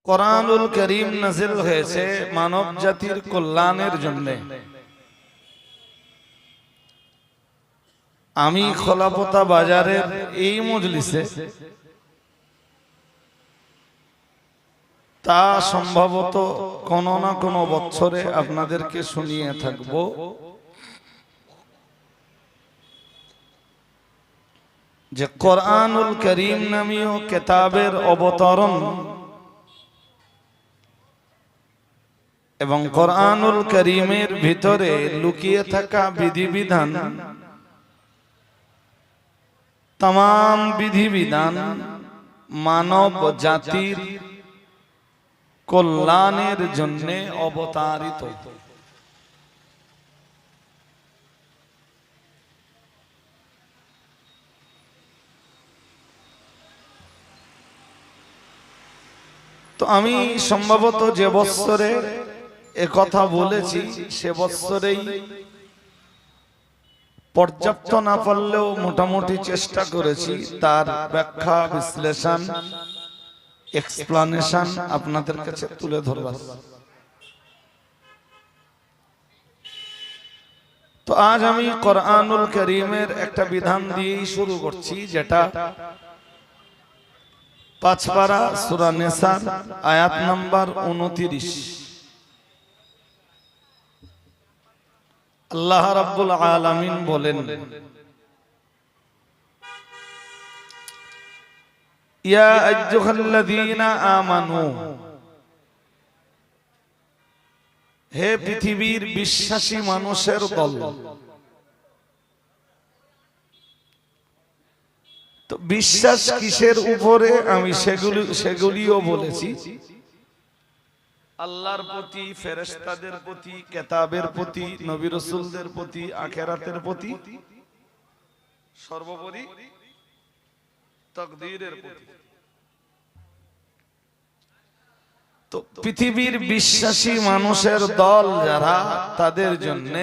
কোরআনুল কারীম নাযিল হয়েছে মানব জাতির কল্যাণের জন্য। আমি খোলাপোতা বাজারের এই মজলিসে তা সম্ভবত কোনো না কোনো বছরে আপনাদেরকে শুনিয়ে থাকব। যে কোরআনুল কারীম নামীয় কিতাবের অবতরণ এবং কোরআনুল কারীমের ভিতরে লুকিয়ে থাকা বিধিবিধান, तमाम বিধিবিধান মানব জাতির কল্যাণের জন্য অবতারিত। তো আমি সম্ভবত যে বৎসরে একথা বলেছি সে বৎসরেই পর্যাপ্ত না পারলেও মোটামুটি চেষ্টা করেছি তার ব্যাখ্যা, বিশ্লেষণ, এক্সপ্লানেশন আপনাদের কাছে তুলে ধরবার। তো আজ আমি কোরআনুল কারীমের একটা বিধান দিয়েই শুরু করছি, যেটা ৫ পারা সূরা নিসার আয়াত নাম্বার ২৯। আল্লাহ রাব্বুল আলামিন বলেন, ইয়া আইয়ুহাল্লাযীনা আমানু, হে পৃথিবীর বিশ্বাসী মানুষের দল। তো বিশ্বাস কিসের উপরে আমি সেগুলিও বলেছি। আল্লাহর প্রতি, ফেরেশতাদের প্রতি, কিতাবের প্রতি, নবী রাসূলদের প্রতি, আখিরাতের প্রতি, সর্বোপরি তাকদীরের প্রতি। তো পৃথিবীর বিশ্বাসী মানুষের দল যারা, তাদের জন্য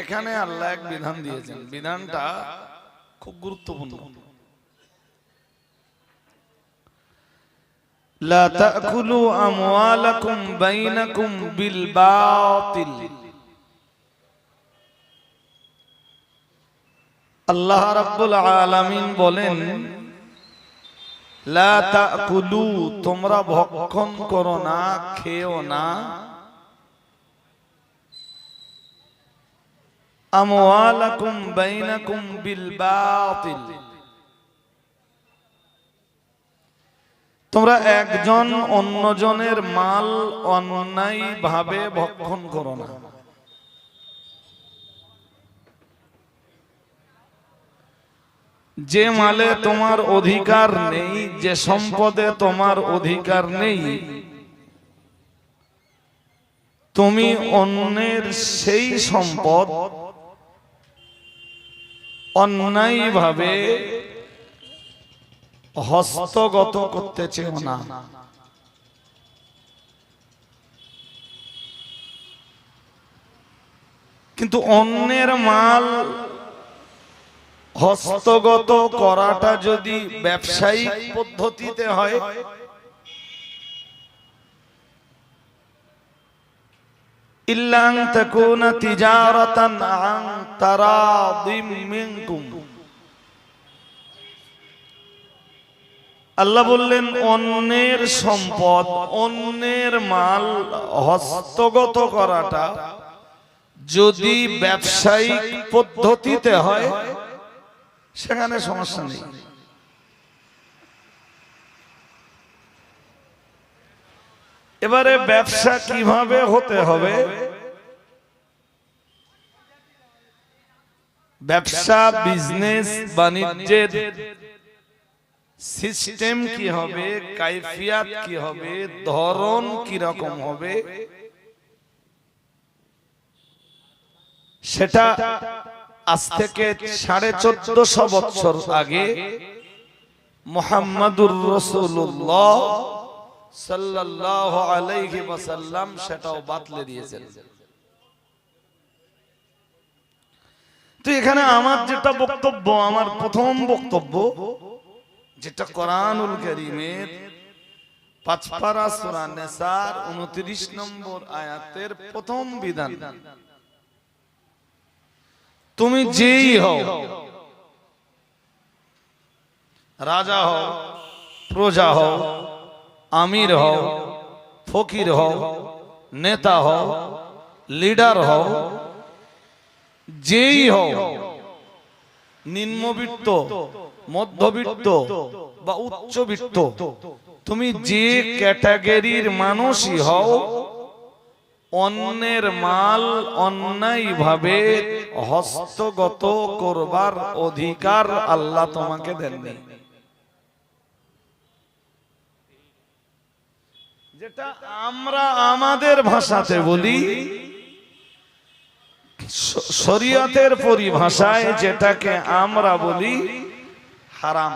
এখানে আল্লাহ এক বিধান দিয়েছেন। বিধানটা খুব গুরুত্বপূর্ণ। লা তাকুলু আমওয়ালাকুম বাইনাকুম বিল বাতিল। আল্লাহ রাব্বুল আলামিন বলেন, লা তাকুলু, তোমরা ভক্ষণ করো না, খেও না, আমওয়ালাকুম বাইনাকুম বিল বাতিল, তোমরা একজন অন্যজনের মাল অন্যায় ভাবে ভক্ষণ করো না। যে মালে তোমার অধিকার নেই, যে সম্পদে তোমার অধিকার নেই, তুমি অন্যের সেই সম্পদ অন্যায়ভাবে হস্তগত করতে চেও না। কিন্তু অন্যের মাল হস্তগত করাটা যদি ব্যবসায়িক পদ্ধতিতে হয়, ইল্লা আন তাকুনা তিজারাতান আন তারাদিম মিনকুম, আল্লাহ বললেন অন্যের সম্পদ, অন্যের মাল হস্তগত করাটা যদি ব্যবসায়িক পদ্ধতিতে হয় সেখানে সমস্যা নেই। এবারে ব্যবসা কিভাবে হতে হবে, ব্যবসা বিজনেস বাণিজ্যের সিস্টেম কি হবে, কাইফিয়াত কি হবে, ধরন কি রকম হবে, সেটা আজ থেকে 1450 বছর আগে মুহাম্মাদুর রাসূলুল্লাহ সাল্লাল্লাহু আলাইহি ওয়াসাল্লাম সেটাও বাতলে দিয়েছেন। তো এখানে আমার যেটা বক্তব্য, আমার প্রথম বক্তব্য, যেটা কোরআনুল কারীমের পাঁচপারা সূরা নিসার 29 নম্বর আয়াতের প্রথম বিধান, তুমি যেই হও, রাজা হও, প্রজা হও, আমির হও, ফকির হও, নেতা হও, লিডার হও, যেই হও, নিম্নবিত্ত, মধ্যবিত্ত বা উচ্চবিত্ত, তুমি যে ক্যাটাগরির মানুষই হও, অন্যের মাল অন্যায়ভাবে হস্তগত করবার অধিকার আল্লাহ তোমাকে দেননি। যেটা আমরা আমাদের ভাষাতে বলি, শরীয়তের পরিভাষায় যেটাকে আমরা বলি হারাম।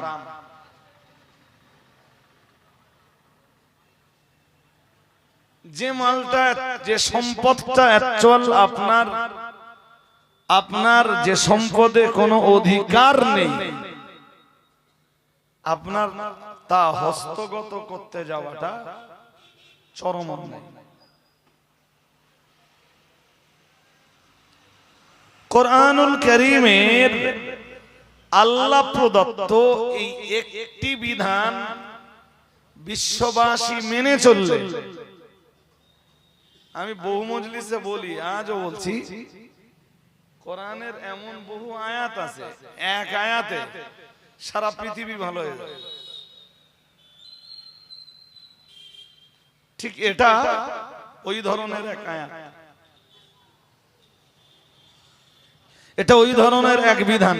যে মালটা, যে সম্পদটা অ্যাকচুয়াল আপনার যে সম্পদে কোনো অধিকার নেই, আপনার তা হস্তগত করতে যাওয়াটা চরম অন্যায়। কোরআনুল কারীমের আল্লাহ প্রদত্ত এই একটি বিধান বিশ্ববাসী মেনে চললে, আমি বহু মজলিসে বলি, আজও বলছি, কোরআনের এমন বহু আয়াত আছে, এক আয়াতে সারা পৃথিবী ভালো হয়ে যায়। ঠিক এটা ওই ধরনের এক আয়াত, এটা ওই ধরনের এক বিধান,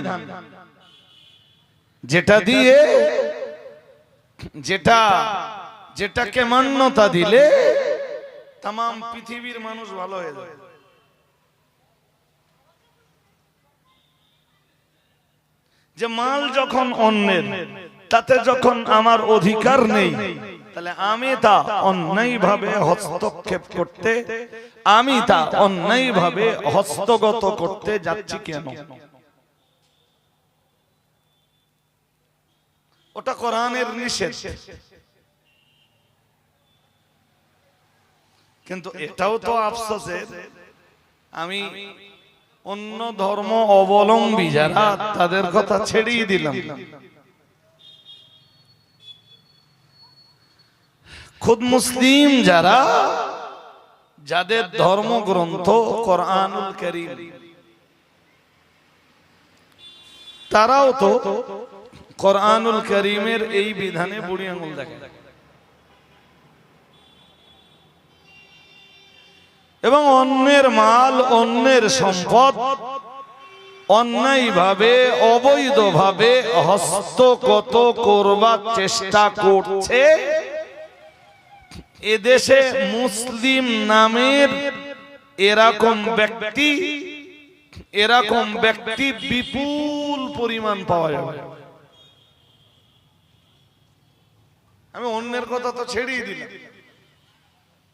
যেটা দিয়ে যেটাকে মান্যতা দিলে তাম পৃথিবীর মানুষ ভালো হয়ে যায়। যে মাল যখন অন্যের, তাতে যখন আমার অধিকার নেই, তাহলে আমি তা অন্যায়ভাবে হস্তক্ষেপ করতে, আমি তা অন্যায়ভাবে হস্তগত করতে যাচ্ছি কেন? ওটা কোরআনের নিষেধ। কিন্তু এটাও তো আফসোসের, আমি অন্য ধর্ম অবলম্বী যারা, তাদের কথা ছেড়েই দিলাম। খুদ মুসলিম যারা, যাদের ধর্মগ্রন্থ কোরআনুল কারীম, তারাও তো কোরআনুল কারীমের এই বিধানে বুড়ি আঙুল দেখে এবং অন্যের মাল, অন্যের সম্পদ অন্যায়ভাবে, অবৈধভাবে হস্তগত করবার চেষ্টা করছে। এদেশে মুসলিম নামের এরকম ব্যক্তি বিপুল পরিমাণ পাওয়া যাবে। আমি অন্যের কথা তো ছেড়েই দিলাম,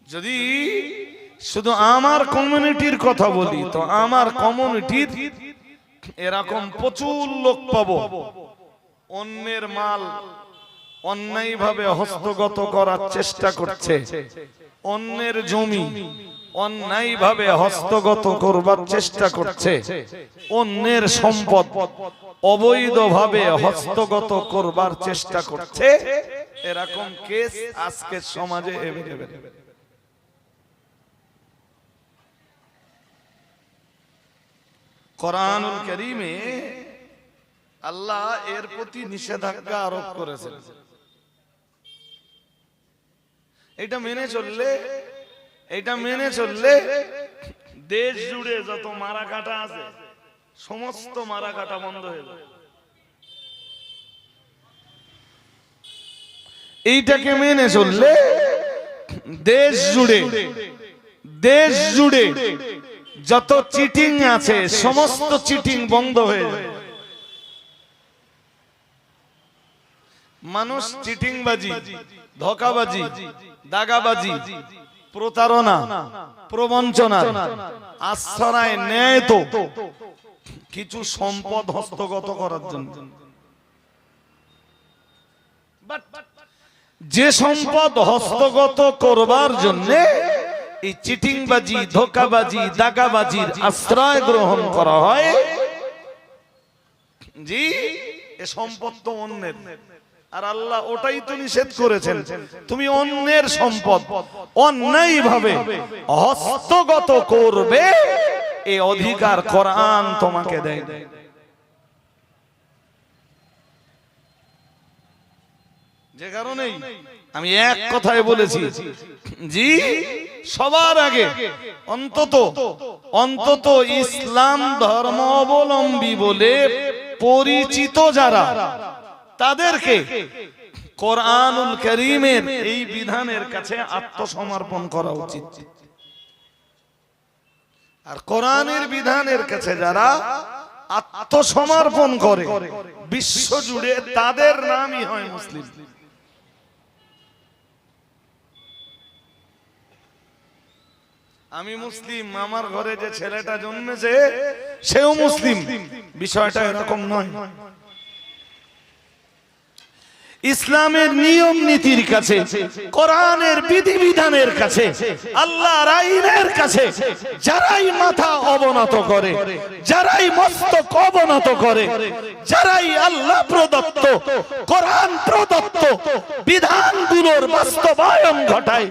যদি শুধু আমার কমিউনিটির কথা বলি, তো আমার কমিউনিটির এরকম প্রচুর লোক পাবো, অন্যের মাল অন্যায়ভাবে হস্তগত করার চেষ্টা করছে, অন্যের জমি অন্যায়ভাবে হস্তগত করবার চেষ্টা করছে, অন্যের সম্পদ অবৈধভাবে হস্তগত করবার চেষ্টা করছে। এরকম কেস আজকে সমাজে এভেলেবেল। কোরআনুল কারীমে আল্লাহ এর প্রতি নিষেধাজ্ঞা আরোপ করেছেন। এটা মেনে চললে দেশ জুড়ে যত মারা কাটা আছে, সমস্ত মারা কাটা বন্ধ হয়ে যাবে। এইটাকে মেনে চললে দেশ জুড়ে যত চিটিং আছে, সমস্ত চিটিং বন্ধ হয়ে যাবে। মানুষ চিটিংবাজি, ধোঁকাবাজি, দাগাবাজি, প্রতারণা, প্রবঞ্চনা আশ্রয় নেয় তো কিছু সম্পদ হস্তগত করার জন্য। যে সম্পদ হস্তগত করবার জন্য এই চিটিংবাজি, ধোঁকাবাজি, দাগাবাজির আশ্রয় গ্রহণ করা হয়, জি, এ সম্পদ তো অন্যের, আর আল্লাহ ওটাই তো নিষেধ করেছেন, তুমি অন্যের সম্পদ অন্যায় ভাবে হস্তগত করবে, এই অধিকার কোরআন তোমাকে দেয়। যে কারণেই আমি এক কথায় বলেছি, জি, সবার আগে অন্তত ইসলাম ধর্ম অবলম্বী বলে পরিচিত যারা, তাদেরকে কোরআনুল কারীমের এই বিধানের কাছে আত্মসমর্পণ করা উচিত। আর কোরআনের বিধানের কাছে যারা আত্মসমর্পণ করে বিশ্ব জুড়ে, তাদের নামই হয় মুসলিম। আমি মুসলিম, আমার ঘরে যে ছেলেটা জন্মেছে সেও মুসলিম, বিষয়টা এরকম নয়। ইসলামের নিয়ম নীতির কাছে, কোরআনের বিধিবিধানের কাছে, আল্লাহর আইনের কাছে যারাই মাথা অবনত করে, যারাই মস্তক অবনত করে, যারাই আল্লাহ প্রদত্ত, কোরআন প্রদত্ত বিধানগুলোর বাস্তবায়ন ঘটায়,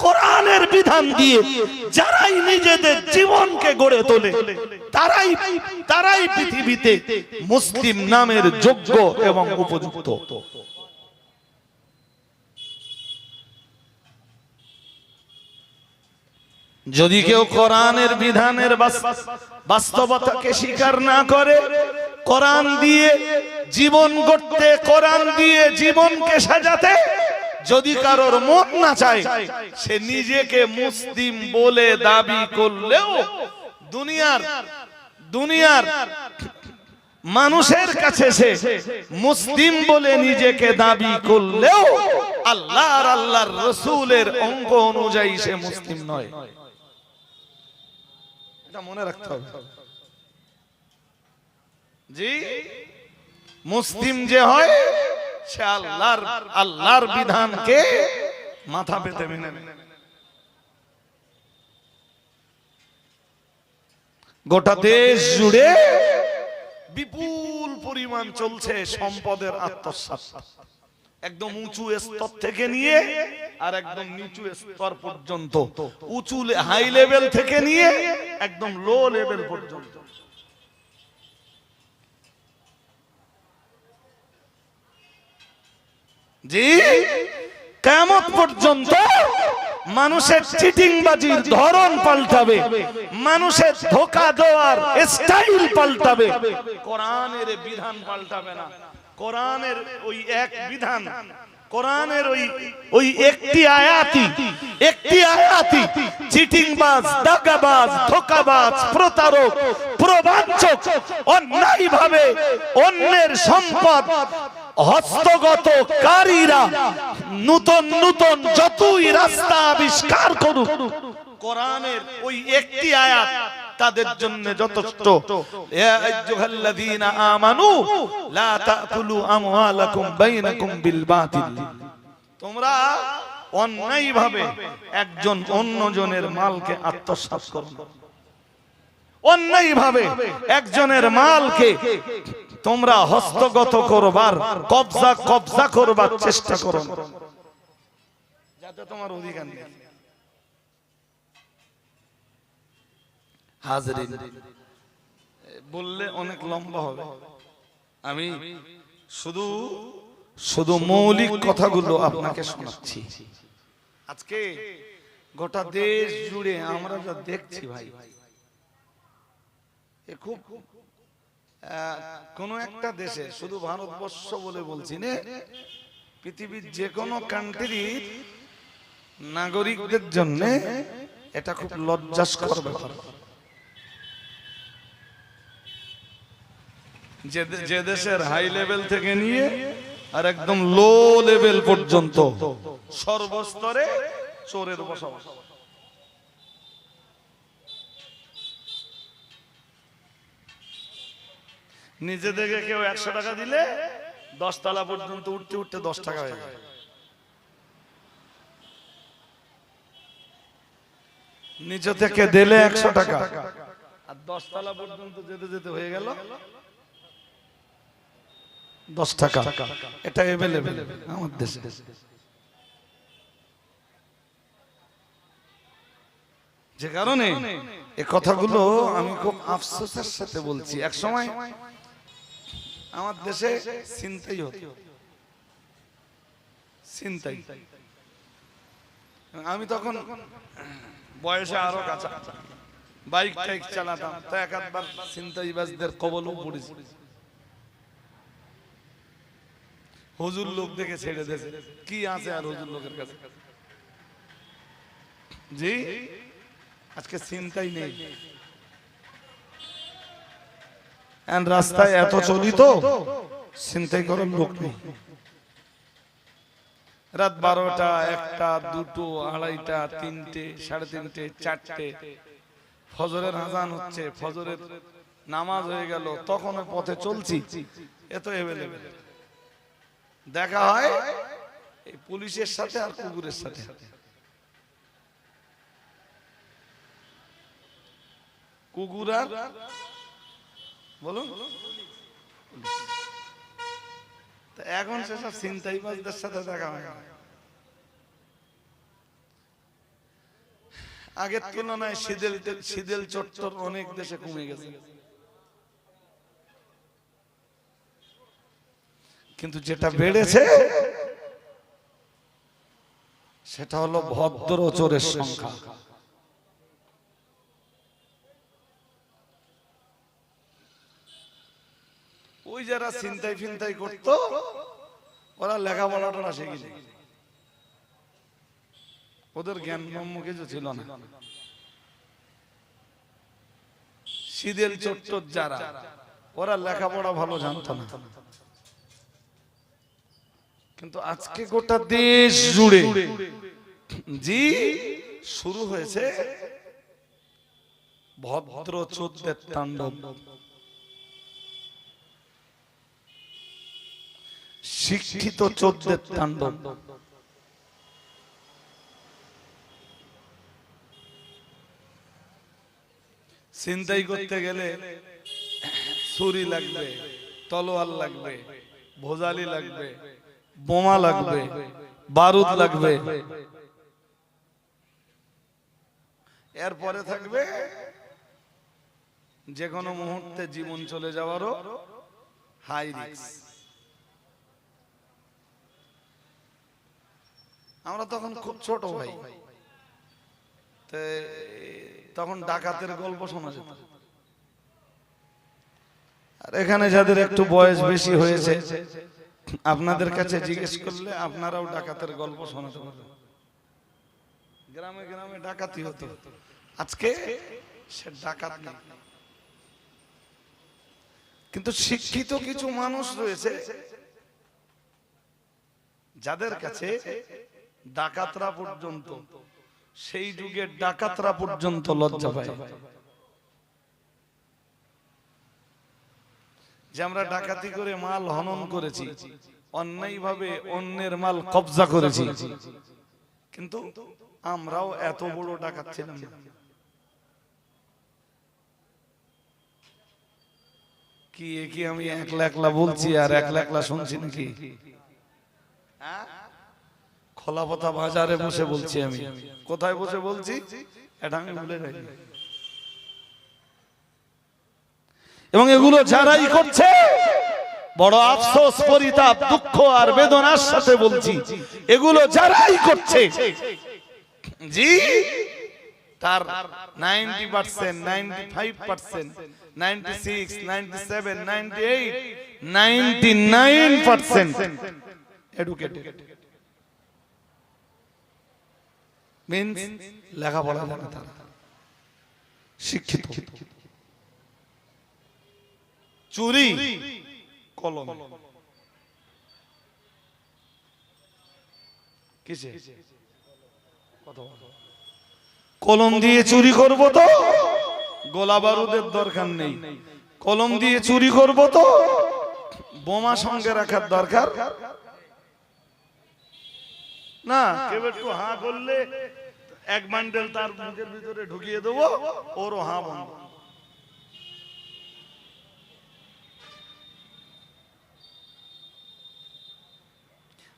কোরআনের বিধান দিয়ে যারাই নিজেদের জীবনকে গড়ে তোলে, তারাই পৃথিবীতে মুসলিম নামের যোগ্য এবং উপযুক্ত। যদি কেউ কোরআনের বিধানের বাস্তবতাকে স্বীকার না করে, কোরআন দিয়ে জীবন গড়তে, কোরআন দিয়ে জীবনকে সাজাতে যদি কারোর মন না চায়, সে নিজেকে মুসলিম বলে দাবি করলেও দুনিয়ার মানুষের কাছে সে মুসলিম বলে নিজেকে দাবি করলেও আল্লাহর রাসূলের অঙ্ক অনুযায়ী সে মুসলিম নয়। এটা মনে রাখতে হবে। জি, মুসলিম যে হয় সে আল্লাহর বিধানকে মাথা পেতে মেনে নেয়। গোটা দেশ জুড়ে বিপুল পরিমাণ চলছে সম্পদের আত্মসাৎ, একদম উঁচু স্তর থেকে নিয়ে আর একদম নিচু স্তর পর্যন্ত, উঁচু হাই লেভেল থেকে নিয়ে একদম লো লেভেল পর্যন্ত। জি, কিয়ামত পর্যন্ত মানুষের চিটিংবাজির ধরন পাল্টাবে, মানুষের ধোঁকা দেওয়ার স্টাইল পাল্টাবে, কোরআনের বিধান পাল্টাবে না। কোরআনের ওই এক বিধান, কোরআনের ওই একটি আয়াতি চিটিংবাজ, দাগাবাজ, ধোঁকাবাজ, প্রতারক, প্রবাঞ্চক অন্যায়ভাবে অন্যের সম্পদ হস্তগতকারীরা নতুন নতুন যতই রাস্তা আবিষ্কার করুক, কোরআনের ওই একটি আয়াত তাদের জন্য যথেষ্ট। ইয়া আইয়ুহাল্লাযীনা আমানু লা তাকুলু আমওয়ালাকুম বাইনাকুম বিল বাতিল, তোমরা অন্যায়ভাবে একজন অন্যজনের মালকে আত্মসাৎ করো না, অন্যায়ভাবে একজনের মালকে তোমরা হস্তগত করবার, কবজা করবার চেষ্টা করো না, যাতে তোমার অধিকার নেই। হাজরিন, বললে অনেক লম্বা হবে, আমি শুধু মৌলিক কথাগুলো আপনাকে শোনাচ্ছি। আজকে গোটা দেশ জুড়ে আমরা যা দেখছি ভাই, খুব কোন একটা দেশে, শুধু ভারতবর্ষ বলে বলছি না, পৃথিবীর যে কোনো কান্ট্রির নাগরিকদের জন্য এটা খুব লজ্জাস্কর ব্যাপার। যে দেশের হাই লেভেল থেকে নিয়ে আর একদম লো লেভেল পর্যন্ত সর্বস্তরে চোরের বসবাস। নিজে থেকে কেউ 100 টাকা দিলে 10 তলা পর্যন্ত উঠতে উঠতে 10 টাকা হয়ে যায়। নিচে থেকে দিলে 100 টাকা, আর 10 তলা পর্যন্ত যেতে যেতে হয়ে গেল 10 টাকা। এটা अवेलेबल আমাদের দেশে। যে কারণে এই কথাগুলো আমি খুব আফসোসের সাথে বলছি। এক সময় আমার দেশে ছিনতাই হতো, ছিনতাই। আমি তখন বয়সে আরো কাঁচা, বাইক টাইক চালাতাম, তো এক আধবার ছিনতাইবাজদের কবলেও পড়েছি। হুজুর লোক দেখে ছেড়ে দিয়েছে, কি আছে আর হুজুর লোকের কাছে। জি, আজকে ছিনতাই নেই। রাস্তায় এত চলিত, ছিনতাই করার লোক নেই। রাত 12টা, 1টা, 2টো, 2:30, 3টে, 3:30, 4টে, ফজরের আযান হচ্ছে, ফজরের নামাজ হয়ে গেল, তখন পথে চলছি। এত अवेलेबल দেখা হয় এই পুলিশের সাথে আর কুকুরের সাথে। কুকুর আর বলুন, এখন সেসব ছিনতাইবাজদের সাথে দেখা হয়। আগের তুলনায় শীদেল চত্বর অনেক দেশে কমে গেছে, কিন্তু যেটা বেড়েছে সেটা হলো ভদ্র চোরের সংখ্যা। ওই যারা ছিনতাই ফিনতাই করতো, ওরা লেখাপড়াটা শিখিনি, ওদের জ্ঞান ব্রহ্ম কিছু ছিল না। শীদেল চত্বর যারা, ওরা লেখাপড়া ভালো জানতো না। কিন্তু আজকে গোটা দেশ জুড়ে জি শুরু হয়েছে ভদ্র চোরদের তাণ্ডব, শিক্ষিত চোরদের তাণ্ডব। ছিনতাই করতে গেলে ছুরি লাগবে, তলোয়ার লাগবে, ভোজালি লাগবে, বোমা লাগবে, বারুদ লাগবে, এরপরে থাকবে যে কোনো মুহূর্তে জীবন চলে যাওয়ারও হাই রিস্ক। আমরা তখন খুব ছোট ভাই, তখন ডাকাতের গল্প শোনা যেত। আর এখানে যাদের একটু বয়স বেশি হয়েছে, আপনাদের কাছে জিজ্ঞেস করলে আপনারাও ডাকাতের গল্প শোনাতে পারবেন। গ্রামে গ্রামে ডাকাতি হতো, আজকে সে ডাকাত নেই। কিন্তু শিক্ষিত কিছু মানুষ রয়েছে যাদের কাছে ডাকাতরা পর্যন্ত, সেই যুগের ডাকাতরা পর্যন্ত লজ্জা পায় যে আমরা ডাকাতি করে মাল হনন করেছি, অন্যায়ভাবে অন্যের মাল কবজা করেছি, কিন্তু আমরাও এত বড় ডাকাত ছিলাম না। কি কি আমি একলা একলা বলছি আর একলা একলা শুনছি নাকি? খোলাপথা বাজারে বসে বলছি আমি, কোথায় বসে বলছি এটা আমি ভুলে যাই। এবং এগুলো যারাই করছে, বড় আফসোস, পরিতাপ, দুঃখ আর বেদনার সাথে বলছি, এগুলো যারাই করছে জি তার 90%, 95%, 96, 97, 98, 99% এডুকেটেড, means লেখাপড়া জানে তারা, শিক্ষিত। চুরি কলম কিসে? কলম দিয়ে চুরি করব তো গোলা বারুদের দরকার নেই, কলম দিয়ে চুরি করব তো বোমা সঙ্গে রাখার দরকার না। কেউ একটু হাঁ করলে এক বান্ডেল তার মুখের ভিতরে ঢুকিয়ে দেবো, ওরও হা বন্ধ।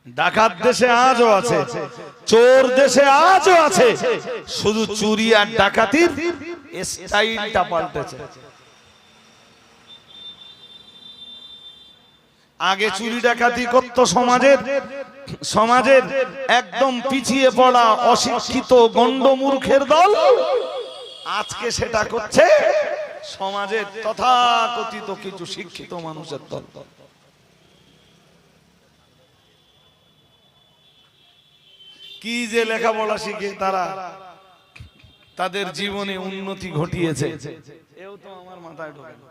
ডাকাত দেশে আজও আছে, চোর দেশে আজও আছে, শুধু চুরি আর ডাকাতির স্টাইলটা পাল্টেছে। আগে চুরি ডাকাতি করত সমাজের একদম পিছিয়ে পড়া অশিক্ষিত গন্ডমূর্খের দল, আজকে সেটা করছে সমাজের তথাকথিত কিছু শিক্ষিত মানুষের দল। কি যে লেখাপড়া শিখে তারা তাদের জীবনে উন্নতি ঘটিয়েছে, এও তো আমার মাথায় ঢোকে না।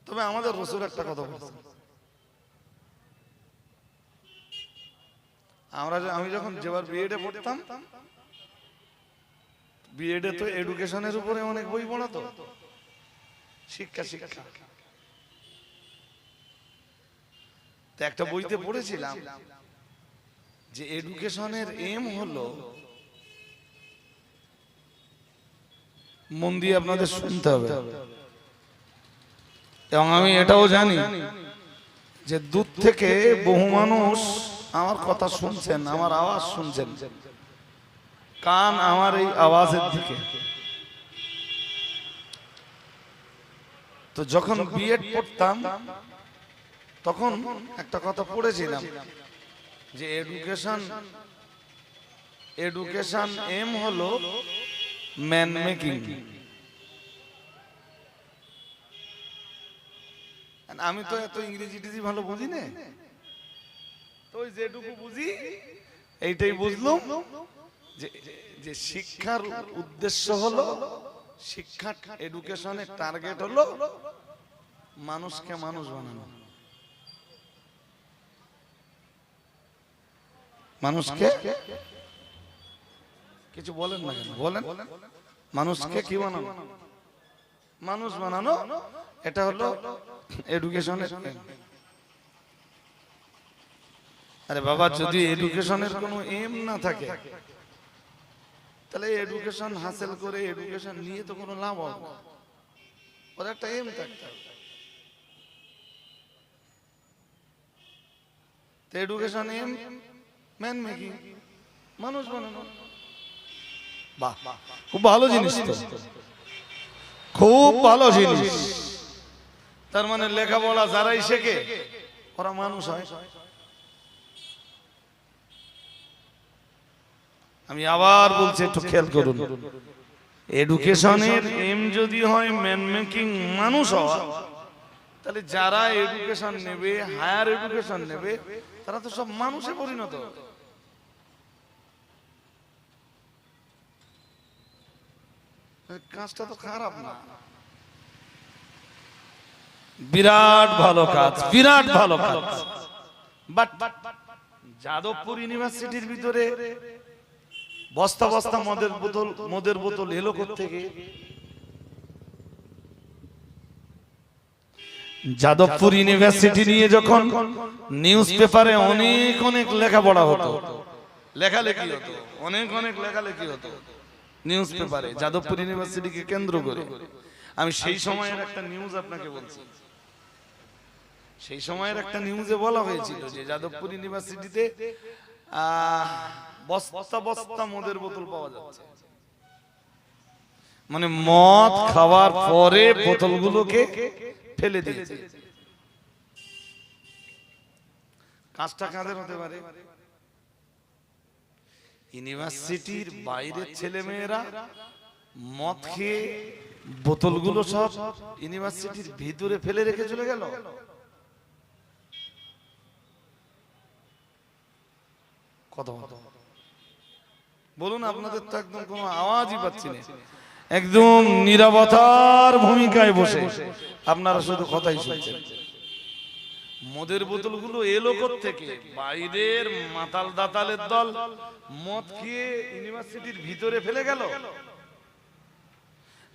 তবে আমাদের রাসূল একটা কথা বলেছেন, আমি যখন যেবার বিএডে পড়তাম, বিএডে তো এডুকেশনের উপরে অনেক বই পড়াতো, শিক্ষা। একটা বইতে পড়েছিলাম যে এডুকেশনের এম হলো, মন দিয়ে আপনাদের শুনতে হবে, এবং আমি এটাও জানি যে দূর থেকে বহু মানুষ আমার কথা শুনছেন, আমার আওয়াজ শুনছেন, কান আমার এই আওয়াজের দিকে। তো যখন বিএড পড়তাম তখন একটা কথা পড়েছিলাম যে এডুকেশন এম হলো ম্যান মেকিং। আমি তো এত ইংরেজি ভালো বুঝি না, তো ওই যেটুকু বুঝি এইটাই বুঝলাম যে শিক্ষার উদ্দেশ্য হলো, শিক্ষা এডুকেশনের টার্গেট হলো মানুষকে মানুষ বানানো, মানুষকে কিছু বলেন না কেন, বলেন, মানুষকে কি বানানো, মানুষ বানানো, এটা হলো এডুকেশনের। আরে বাবা, যদি এডুকেশনের কোনো এম না থাকে তাহলে এডুকেশন হাসিল করে এডুকেশন নিয়ে তো কোনো লাভ হবে না, ওর একটা এম থাকতে হবে। তো এডুকেশন এম ম্যান মেকিং, মানুষ বানানো। বাহ, খুব ভালো জিনিস তো, খুব ভালো জিনিস। তার মানে লেখাপড়া যারাই শেখে ওরা মানুষ হয়। আমি আবার বলছি, একটু খেয়াল করুন, এডুকেশনের এম যদি হয় ম্যান মেকিং, মানুষ হওয়া, তাহলে যারা এডুকেশন নেবে, হায়ার এডুকেশন নেবে, তারা তো সব মানুষে পরিণত হবে। কাজটা তো খারাপ না, বিরাট ভালো কাজ, বিরাট ভালো কাজ। বাট যাদবপুর ইউনিভার্সিটির ভিতরে বস্তা বস্তা মদের বোতল এলো কোত্থেকে? যাদবপুর ইউনিভার্সিটি নিয়ে যখন নিউজ পেপারে অনেক লেখাপড়া হতো, লেখালেখি হতো, অনেক লেখালেখি হতো নিউজ পেপারে যাদবপুর ইউনিভার্সিটিকে কেন্দ্র করে। আমি সেই সময়ের একটা নিউজ আপনাকে বলছি। সেই সময়ের একটা নিউজে বলা হয়েছিল যে যাদবপুর ইউনিভার্সিটিতে বস্তা বস্তা মদের বোতল পাওয়া যাচ্ছে, মানে মদ খাওয়ার পরে বোতলগুলোকে ফেলে দিয়েছে। কাজটা কাদের হতে পারে? ইউনিভার্সিটির বাইরের ছেলে মেয়েরা মদ খেয়ে বোতলগুলো সব ইউনিভার্সিটির ভিতরে ফেলে রেখে চলে গেল। কথা বলুন, আপনাদের তো একদম কোনো আওয়াজই পাচ্ছি না, একদম নীরবতার ভূমিকায় বসে আপনারা শুধু কথাই শুনছেন। মদের বোতলগুলো এলো কোত্থেকে? বাইরের মাতাল দাতালের দল মদ খেয়ে ইউনিভার্সিটির ভিতরে ফেলে গেল,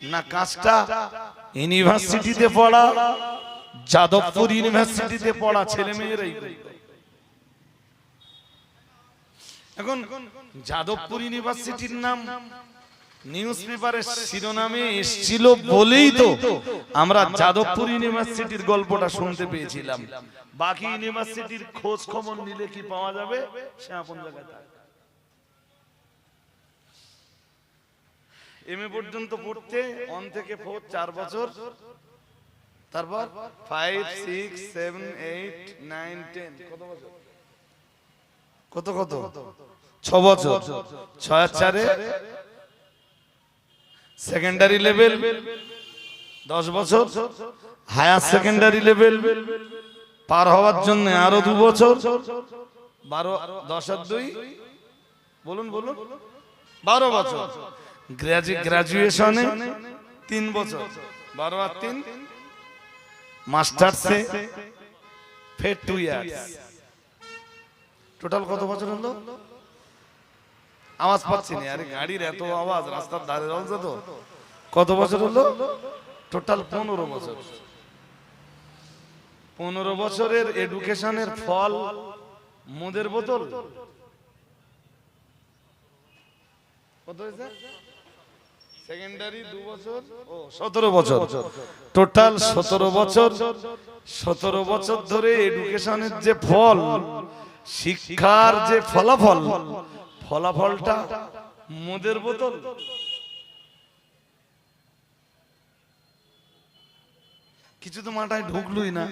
না কাজটা ইউনিভার্সিটিতে পড়া, যাদবপুর ইউনিভার্সিটিতে পড়া ছেলে মেয়েরাই। এখন যাদবপুর ইউনিভার্সিটির নাম নিউজ পেপারের শিরোনামে এসেছিল বলেই তো আমরা যাদবপুর ইউনিভার্সিটির গল্পটা শুনতে পেয়েছিলাম। বাকি ইউনিভার্সিটির খোঁজ খবর নিলে কি পাওয়া যাবে? সে আপন জায়গায় থাকে। এমএ পর্যন্ত পড়তে 1 থেকে 4 4 বছর, তারপর 5 6 7 8 9 10 কত বছর? কত 6 বছর। 6 আর 4 সেকেন্ডারি লেভেল 10 বছর, হায়ার সেকেন্ডারি লেভেল পার হওয়ার জন্য আরো 2 বছর, 12 10 আর 2 বলুন 12 বছর। গ্রাজুয়েশনে 3 বছর, 12 আর 3 মাস্টার্সে ফের 2 ইয়ার্স। টোটাল কত বছর হলো? আওয়াজ পাচ্ছি না, আরে গাড়ির এত আওয়াজ, রাস্তার ধারে রয়েছে তো। কত বছর হলো? টোটাল 15 বছর। 15 বছরের এডুকেশনের ফল মদের বোতল। কত হয়েছে? সেকেন্ডারি 2 বছর, ও 17 বছর। টোটাল 17 বছর। 17 বছর ধরে এডুকেশনের যে ফল, শিক্ষার যে ফলাফলটা মদের বোতল। কিছু তো মাথায় ঢুকলই না।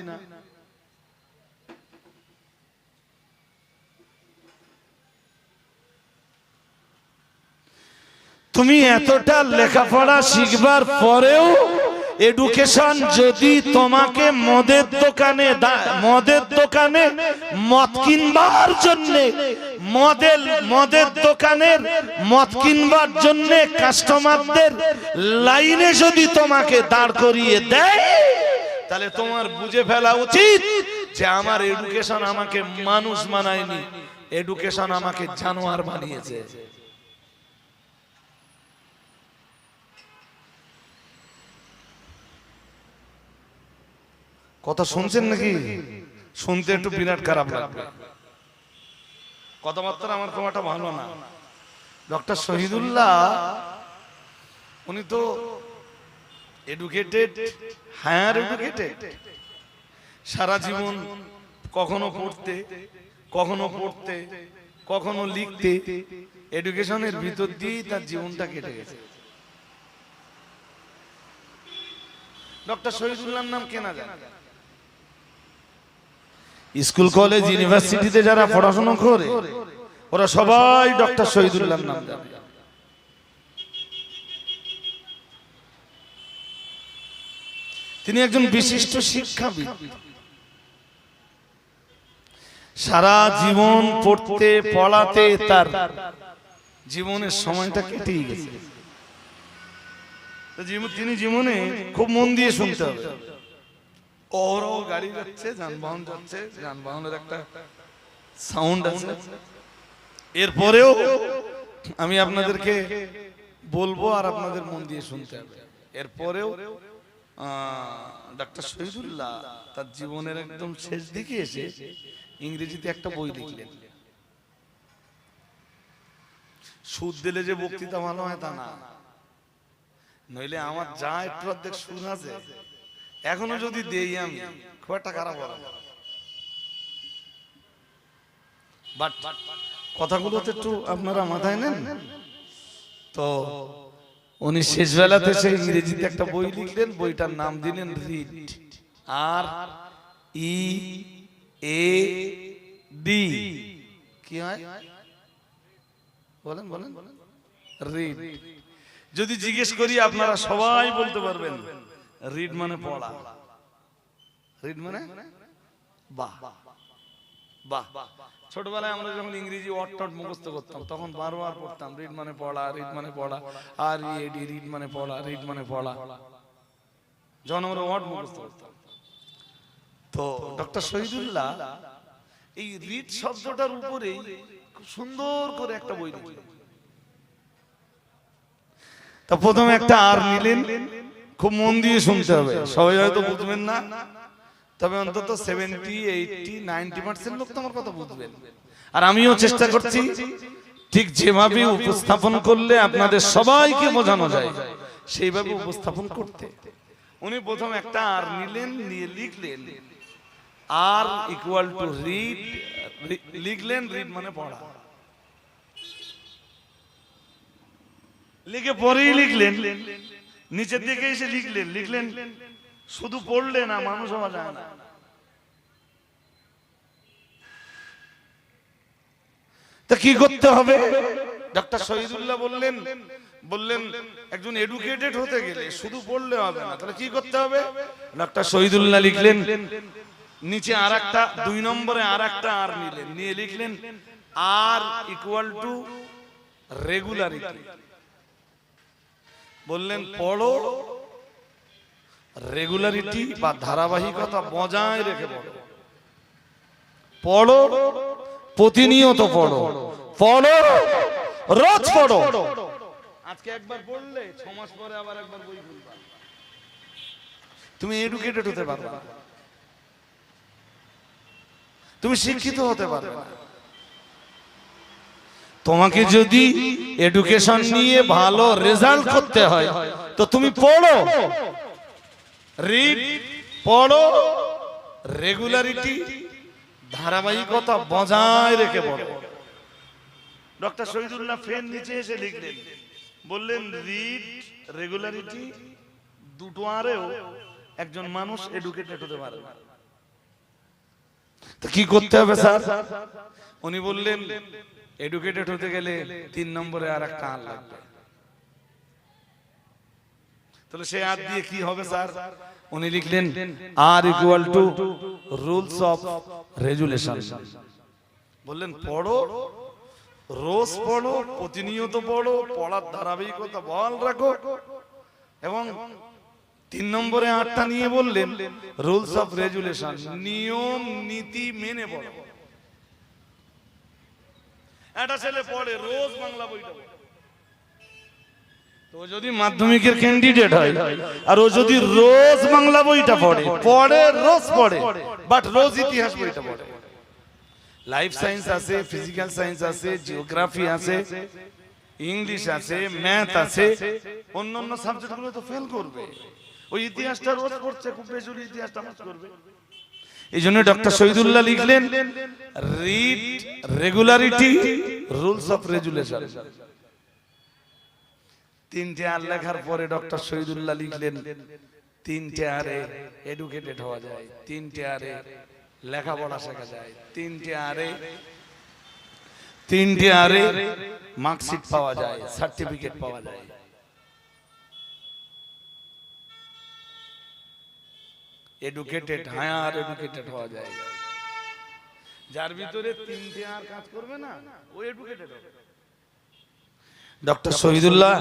তুমি এতটা লেখাপড়া শিখবার পরেও এডুকেশন যদি তোমাকে মদের দোকানে মদ কিনবার জন্য মদের দোকানের মদ কিনবার জন্য কাস্টমারদের লাইনে যদি তোমাকে দাঁড় করিয়ে দেয়, তাহলে তোমার বুঝে ফেলা উচিত যে আমার এডুকেশন আমাকে মানুষ বানায়নি, এডুকেশন আমাকে জানোয়ার বানিয়েছে। কথা শুনছেন নাকি? শুনতে একটু বিরাট খারাপ লাগবে, কথাবার্তা আমার খুব একটা ভালো না। ডক্টর শহীদুল্লাহ উনি তো এডুকেটেড, হায়ার এডুকেটেড। সারা জীবন কখনো পড়তে কখনো লিখতে, এডুকেশনের ভিতর দিয়েই তার জীবনটা কেটে গেছে। ডক্টর শহীদুল্লাহর নাম কেনা যায়? স্কুল কলেজ ইউনিভার্সিটিতে যারা পড়াশোনা করে ওরা সবাই ডক্টর শহীদুল্লাহর নাম জানে। তিনি একজন বিশিষ্ট শিক্ষাবিদ। সারা জীবন পড়তে পড়াতে তার জীবনের সময়টা কেটেই গেছে। তিনি জীবনে খুব মন দিয়ে শুনতে হবে। ওরও গাড়ি যাচ্ছে, যানবাহন যাচ্ছে, যানবাহনের একটা সাউন্ড আছে। এরপরেও আমি আপনাদেরকে বলবো আর আপনাদের মন দিয়ে শুনতে হবে। এরপরেও ডক্টর শহীদুল্লাহ তার জীবনের একদম শেষ দিকে এসে ইংরেজিতে একটা বই লিখলেন। সুদ দিলে যে বক্তৃতা ভালো হয় তা না, নইলে আমার যা একটু অর্ধেক সুদ আছে এখনো যদি দেই আমি, খুব একটা খারাপ হবে না। বাট কথাগুলো তো একটু আপনারা মাথায় নেন। তো উনি শেষ বেলাতে সেই ইংরেজিতে একটা বই লিখলেন, বইটার নাম দিলেন রিড। READ। কি হয় বলেন? রিড। যদি জিজ্ঞেস করি আপনারা সবাই বলতে পারবেন রিড মানে পড়া। রিড মানে বাহ বাহ। ছোটবেলায় আমরা যখন ইংরেজি ওয়ার্ড মুখস্থ করতাম তখন বারবার পড়তাম রিড মানে পড়া, রিড মানে পড়া, READ, রিড মানে পড়া, রিড মানে পড়া। যখন আমরা ওয়ার্ড মুখস্থ করতাম, তো ডক্টর শহীদুল্লাহ এই রিড শব্দটার উপরেই খুব সুন্দর করে একটা বই লিখলেন। তা প্রথমে একটা আর নিলেন, খুব মন দিয়ে শুনতে হবে, সবাই হয়তো বুঝবেন না। তবে অন্তত 70, 80, 90% লোক তো আমার কথা বুঝবেন। আর আমিও চেষ্টা করছি ঠিক যেভাবে উপস্থাপন করলে আপনাদের সবাইকে বোঝানো যায় সেইভাবে উপস্থাপন করতে। উনি প্রথম একটা আর নিলেন, নিয়ে লিখলেন আর ইকুয়াল টু রিড, লিখলেন রিড মানে পড়া, লিখে পরেই লিখলেন, নিচের দিকে এসে লিখলেন শুধু পড়লে না মানুষ হওয়া যায় না। তা কি করতে হবে? ডক্টর শহীদুল্লাহ বললেন একজন এডুকেটেড হতে গেলে শুধু পড়লে হবে না, তাহলে কি করতে হবে? ডক্টর শহীদুল্লাহ লিখলেন নিচে আরেকটা 2 নম্বরে আরেকটা আর নিলেন, নিয়ে লিখলেন আর ইকুয়াল টু রেগুলারিটি। বললেন পড়ো, রেগুলারিটি বা ধারাবাহিকতা বজায় রেখে পড়ো, পড়ো প্রতিনিয়ত পড়ো, পড়ো রোজ পড়ো। আজকে একবার পড়লে 6 মাস পরে আবার একবার বই খুলবা, তুমি এডুকেটেড হতে পারবে না, তুমি শিক্ষিত হতে পারবে না। তোমাকে যদি এডুকেশন নিয়ে ভালো রেজাল্ট করতে হয় তো তুমি পড়ো, রিড, পড়ো, রেগুলারিটি ধারাবাহিকতা বজায় রেখে পড়ো। ডক্টর শহীদুল্লাহ ফের নিচে এসে লিখলেন, বললেন রিড, রেগুলারিটি দুটো আরেও একজন মানুষ এডুকেটেড হতে পারে না। তো কি করতে হবে স্যার? উনি বললেন এডুকেটেড হতে গেলে 3 নম্বরে আর একটা আর লাগবে। তাহলে সে আর দিয়ে কি হবে স্যার? উনি লিখলেন R equal to rules of regulation. বললেন পড়ো, রোজ পড়ো, প্রতিনিয়ত পড়ো, পড়ার ধারাবাহিকতা বহাল রাখো, এবং 3 নম্বরে আরটা নিয়ে বললেন রুলস অফ রেগুলেশন, নিয়ম নীতি মেনে পড়ো। একটা ছেলে পড়ে রোজ বাংলা বইটা, তো যদি মাধ্যমিকের ক্যান্ডিডেট হয় আর ও যদি রোজ বাংলা বইটা পড়ে রোজ পড়ে, বাট রোজ ইতিহাস বইটা পড়ে, লাইফ সায়েন্স আছে, ফিজিক্যাল সায়েন্স আছে, জিওগ্রাফি আছে, ইংলিশ আছে, ম্যাথ আছে, অন্যান্য সাবজেক্টগুলো তো ফেল করবে। ওই ইতিহাসটা রোজ পড়ছে, খুব বেশি ইতিহাসটা পাস করবে। এই জন্য ডক্টর শহীদুল্লাহ লিখলেন read, regularity, rules of regulation. 3টে আর লেখার পরে ডক্টর শহীদুল্লাহ লিখলেন 3টে আরে এডুকেটেড হওয়া যায়, 3টে আরে লেখাপড়া শেখা যায়, 3টে আরে মার্কশিট পাওয়া যায়, সার্টিফিকেট পাওয়া যায়। এডুকেটেড, হায়ার এডুকেটেড হওয়া যায়। যার ভিতরে 3টে আর কাজ করবে না ও এডুকেটেড হবে। ডক্টর শহীদুল্লাহ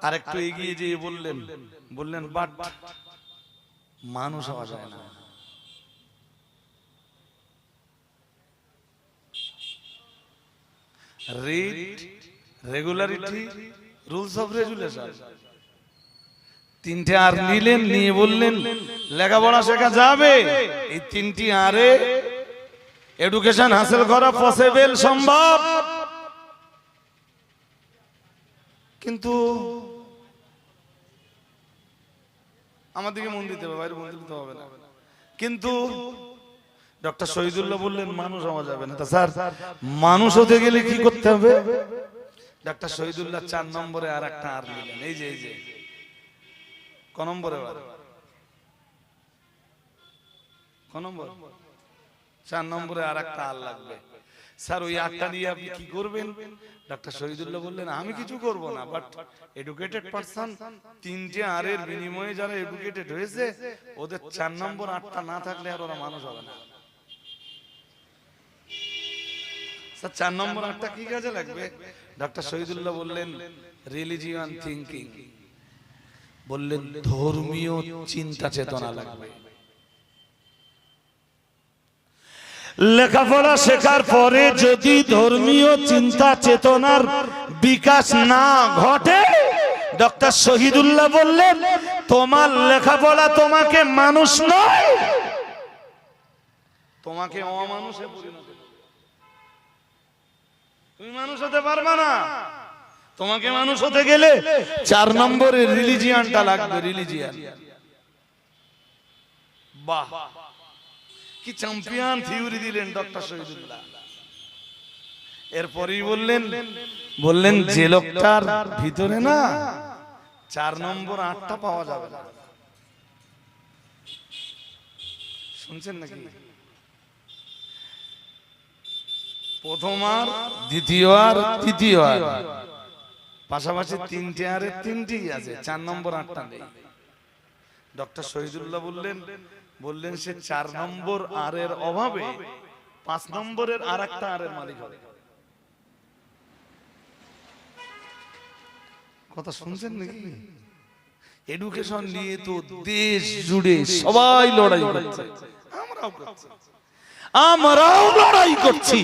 আরেকটু এগিয়ে যেয়ে বললেন বাট মানুষ হওয়া যায় না। Read, regularity, rules of regulation, 3টে আর নিলেন, নিয়ে বললেন লেখাপড়া শেখা যাবে, এই 3টি আরে এডুকেশন হাসিল করা পসিবল, সম্ভব। কিন্তু আমাদেরকে মন দিতে হবে, বাইরে মন দিতে হবে না। কিন্তু ডক্টর শহীদুল্লাহ বললেন মানুষ হওয়া যাবে না। তা স্যার মানুষ হতে গেলে কি করতে হবে? ডক্টর শহীদুল্লাহ 4 নম্বরে আর একটা আর নিলেন। এই যে ক নম্বরে? ক নম্বর? 4 নম্বরে আর একটা আর লাগবে। স্যার ওই আরটা নিয়ে আপনি কি করবেন? ডক্টর শহীদুল্লাহ বললেন আমি কিছু করব না, বাট এডুকেটেড পারসন 3টে আরের বিনিময়ে যারা এডুকেটেড হয়েছে ওদের 4 নম্বর আরটা না থাকলে আর ওরা মানুষ হবে না। স্যার 4 নম্বর আরটা কি কাজে লাগবে? ডক্টর শহীদুল্লাহ বললেন রিলিজিয়ান থিংকিং, বললেন ধর্মীয় চিন্তা চেতনা লাগবে। লেখাপড়া শেখার পরে যদি ধর্মীয় চিন্তা চেতনার বিকাশ না ঘটে, ডক্টর শহীদুল্লাহ বললেন তোমার লেখাপড়া তোমাকে মানুষ নয় তোমাকে অমানুষে পরিণত করবে। তুমি মানুষ হতে পারবে না। তোমাকে মানুষ হতে গেলে 4 নম্বরের রিলিজিয়ানটা লাগবে। রিলিজিয়ান, বাহ কি চ্যাম্পিয়ন থিওরি দিলেন ডক্টর শহীদুল্লাহ। এরপরেই বললেন যে লোকটার ভিতরে না 4 নম্বর 8টা পাওয়া যাবে না। শুনছেন নাকি? প্রথম আর দ্বিতীয় আর তৃতীয় আর পাশাপাশি 3টে আর 3টিই আছে, 4 নম্বর 8টা নেই। ডক্টর শহীদুল্লাহ বললেন সে 4 নম্বর আর এর অভাবে 5 নম্বরের আর একটা আর এর মালিক হবে। কথা শুনছেন নাকি? এডুকেশন নিয়ে তো দেশ জুড়ে সবাই লড়াই করছে, আমরাও লড়াই করছি।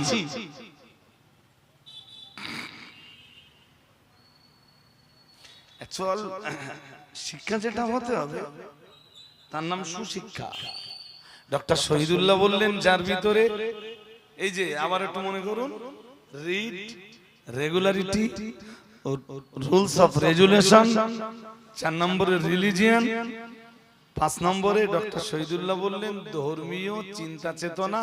অ্যাকচুয়াল শিক্ষা যেটা হতে হবে তার নাম সুশিক্ষা। ডক্টর শহীদুল্লাহ বললেন যার ভিতরে এই যে আবার একটু মনে করুন, read, regularity, rules of resolution, 4 নম্বরে রিলিজিয়ান, 5 নম্বরে ডক্টর শহীদুল্লাহ বললেন ধর্মীয় চিন্তা চেতনা,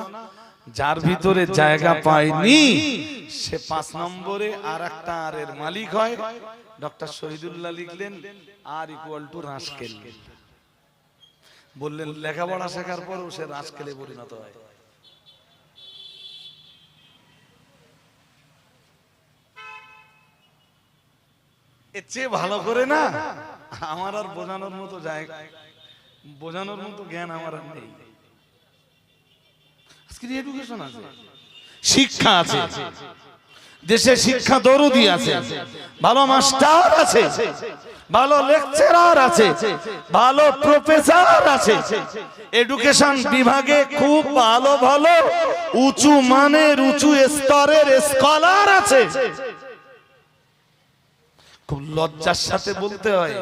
যার ভিতরে জায়গা পায়নি সে 5 নম্বরে আর একটা আর এর মালিক হয়। ডক্টর শহীদুল্লাহ লিখলেন আর ইকুয়াল টু রাস্কেল। বললেন লেখাপড়া শেখার পরও সে রাস্কেলে পরিণত হয়। এর চেয়ে ভালো করে না আমার আর বোঝানোর মতো জায়গা, বোঝানোর মতো জ্ঞান আমার আর নেই। আজকে এডুকেশন আছে, শিক্ষা আছে, দেশে শিক্ষা দরদি আছে, ভালো মাস্টার আছে, ভালো লেকচারার আছে, ভালো প্রফেসর আছে, এডুকেশন বিভাগে খুব ভালো ভালো উঁচু মানের উঁচু স্তরের স্কলার আছে। খুব লজ্জার সাথে বলতে হয়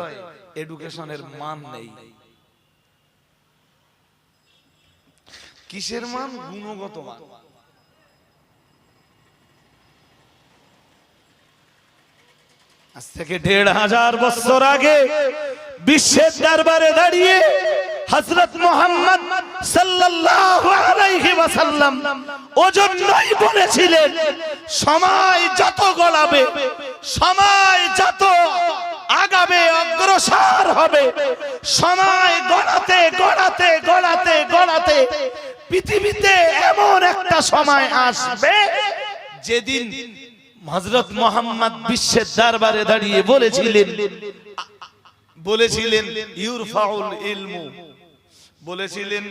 এডুকেশনের মান নেই। কিসের মান? গুণগত মান। আজ থেকে 1500 বছর আগে বিশ্বের দরবারে দাঁড়িয়ে হযরত মুহাম্মদ সাল্লাল্লাহু আলাইহি ওয়াসাল্লাম ওজন্যই বলেছিলেন সময় যত গড়াবে, সময় যত আগাবে, অগ্রসর হবে, সময় গড়াতে গড়াতে গড়াতে গড়াতে পৃথিবীতে এমন একটা সময় আসবে যেদিন হযরত মুহাম্মদ বিশ্বের দরবারে দাঁড়িয়ে বলেছিলেন ইউরফাউল ইলমু, বলেছিলেন